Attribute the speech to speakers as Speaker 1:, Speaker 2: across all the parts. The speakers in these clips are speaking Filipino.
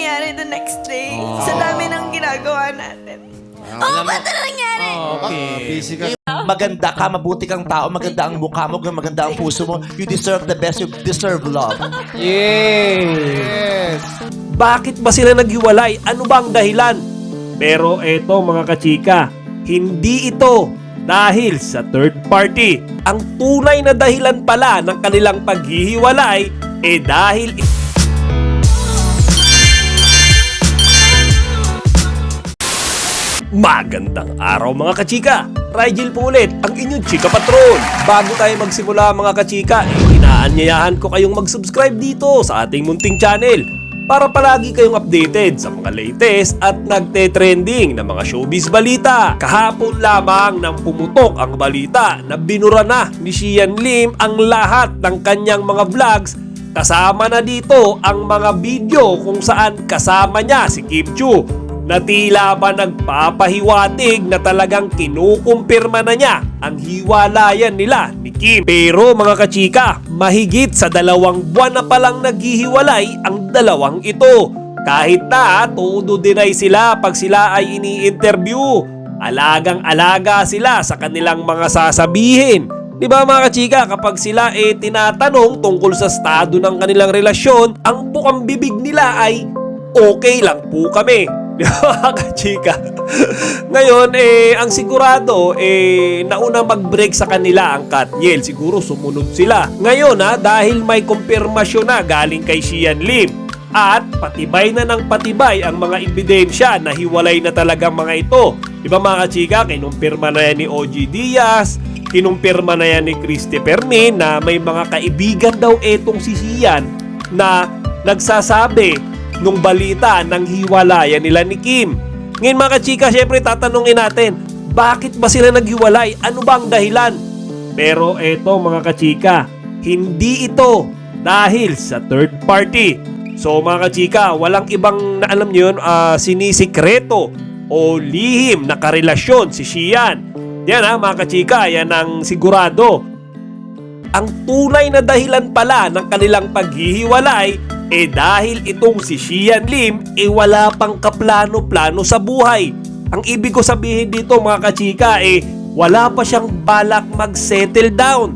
Speaker 1: nangyari the next day. Sa dami ng ginagawa natin. Ba't na nangyari?
Speaker 2: Busy ka.
Speaker 3: Maganda ka, mabuti kang tao, maganda ang mukha mo, maganda ang puso mo. You deserve the best, you deserve love.
Speaker 2: Yes.
Speaker 4: Bakit ba sila naghiwalay? Ano ba ang dahilan? Pero eto mga kachika, hindi ito dahil sa third party. Ang tunay na dahilan pala ng kanilang paghihiwalay dahil magandang araw mga kachika! Rigel po ulit, ang inyong Chika Patrol. Bago tayo magsimula mga kachika, inaanyayahan ko kayong mag-subscribe dito sa ating munting channel para palagi kayong updated sa mga latest at nagte-trending na mga showbiz balita. Kahapon lamang nang pumutok ang balita na binura na ni Sian Lim ang lahat ng kanyang mga vlogs. Kasama na dito ang mga video kung saan kasama niya si Kim Chiu na tila ba nagpapahiwatig na talagang kinukumpirma na niya ang hiwalayan nila ni Kim. Pero mga kachika, mahigit sa 2 buwan na palang naghihiwalay ang dalawang ito. Kahit na todo deny sila pag sila ay ini-interview, alagang-alaga sila sa kanilang mga sasabihin. Diba mga kachika, kapag sila tinatanong tungkol sa estado ng kanilang relasyon, ang bukang bibig nila ay okay lang po kami. Mga kachika. Ngayon, ang sigurado, nauna mag-break sa kanila ang Katniel. Siguro sumunod sila. Ngayon, dahil may kumpirmasyon na galing kay Sian Lim at patibay na ng patibay ang mga ebidensya na hiwalay na talaga mga ito. Diba mga kachika, kinumpirma na yan ni OG Diaz, kinumpirma na yan ni Christy Fermin na may mga kaibigan daw etong si Sian na nagsasabi nung balita ng hiwalayan nila ni Kim. Ngayon mga kachika, syempre tatanungin natin, bakit ba sila naghiwalay? Ano ba ang dahilan? Pero eto mga kachika, hindi ito dahil sa third party. So mga kachika, walang ibang na alam nyo yun, sinisikreto o lihim na karelasyon si Sian. Yan mga kachika, yan ang sigurado. Ang tunay na dahilan pala ng kanilang paghihiwalay dahil itong si Sian Lim wala pang kaplano-plano sa buhay. Ang ibig ko sabihin dito mga kachika wala pa siyang balak mag-settle down.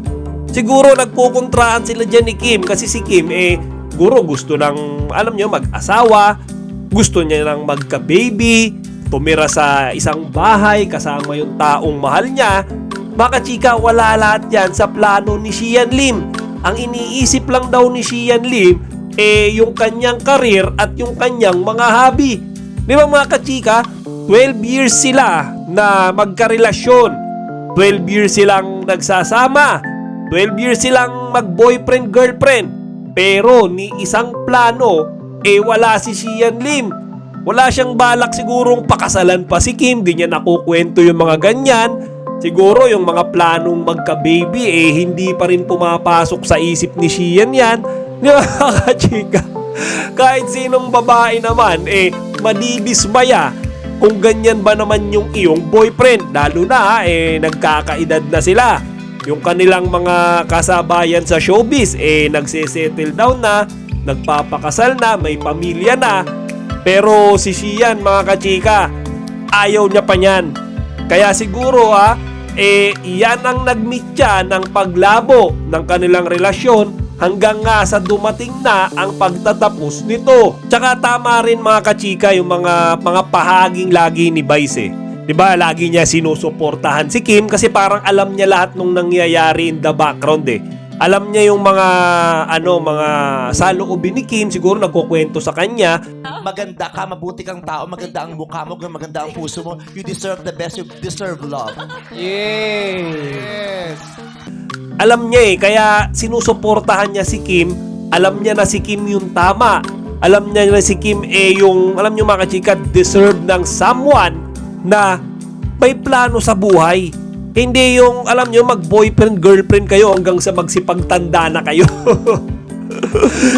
Speaker 4: Siguro nagkukontrahan sila dyan ni Kim kasi si Kim siguro gusto ng alam nyo mag-asawa, gusto niya nang magka-baby, tumira sa isang bahay kasama yung taong mahal niya. Mga kachika, wala lahat yan sa plano ni Sian Lim. Ang iniisip lang daw ni Sian Lim yung kanyang karir at yung kanyang mga hobby. Di ba mga kachika, 12 years sila na magkarelasyon. 12 years silang nagsasama. 12 years silang mag-boyfriend-girlfriend. Pero ni isang plano, wala si Sian Lim. Wala siyang balak sigurong pakasalan pa si Kim. Di niya nakukwento yung mga ganyan. Siguro yung mga planong magka-baby hindi pa rin pumapasok sa isip ni Sian yan. Di ba kachika? Kahit sinong babae naman madidismaya kung ganyan ba naman yung iyong boyfriend. Lalo na nagkakaedad na sila. Yung kanilang mga kasabayan sa showbiz nagsesettle down na, nagpapakasal na, may pamilya na. Pero si Sian mga kachika, ayaw niya pa niyan. Kaya siguro iyan ang nagmitya ng paglabo ng kanilang relasyon hanggang nga sa dumating na ang pagtatapos nito. Tsaka tama rin mga kachika yung mga pahaging lagi ni Vice. Diba lagi niya sinusuportahan si Kim kasi parang alam niya lahat nung nangyayari in the background Alam niya yung mga mga saloobin ni Kim, siguro nagkukwento sa kanya.
Speaker 3: Maganda ka, mabuti kang tao, maganda ang mukha mo, maganda ang puso mo. You deserve the best, you deserve love.
Speaker 2: Yes.
Speaker 4: Alam niya kaya sinusuportahan niya si Kim. Alam niya na si Kim yung tama. Alam niya na si Kim yung, alam niyo mga kachika, deserve ng someone na may plano sa buhay. Hindi yung, alam niyo, mag-boyfriend, girlfriend kayo hanggang sa magsipagtanda na kayo.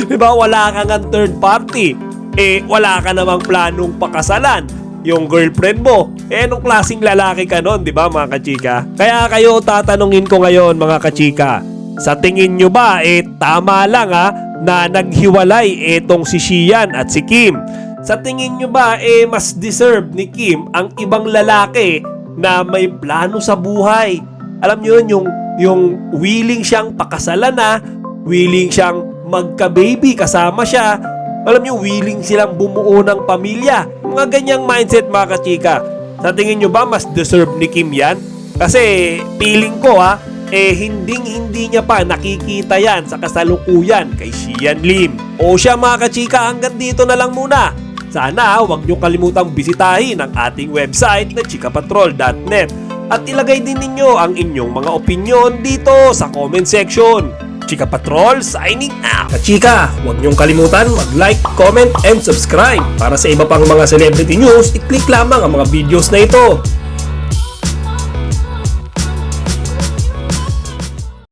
Speaker 4: Diba? Wala kang ang third party. Wala ka namang planong pakasalan yung girlfriend mo. Anong klaseng lalaki ka nun, di ba mga kachika? Kaya kayo tatanungin ko ngayon mga kachika, sa tingin nyo ba tama lang na naghiwalay etong si Sian at si Kim? Sa tingin nyo ba mas deserve ni Kim ang ibang lalaki na may plano sa buhay? Alam nyo yun, yung willing siyang pakasalan na, willing siyang magka-baby kasama siya. Alam nyo, willing silang bumuo ng pamilya. Mga ganyang mindset mga kachika. Sa tingin nyo ba mas deserve ni Kim yan? Kasi feeling ko hindi niya pa nakikita yan sa kasalukuyan kay Xian Lim. O siya mga kachika, hanggang dito na lang muna. Sana huwag niyo kalimutang bisitahin ang ating website na chikapatrol.net at ilagay din ninyo ang inyong mga opinyon dito sa comment section. Chika Patrol signing out! Kachika, huwag niyong kalimutan mag-like, comment, and subscribe. Para sa iba pang mga celebrity news, i-click lamang ang mga videos na ito.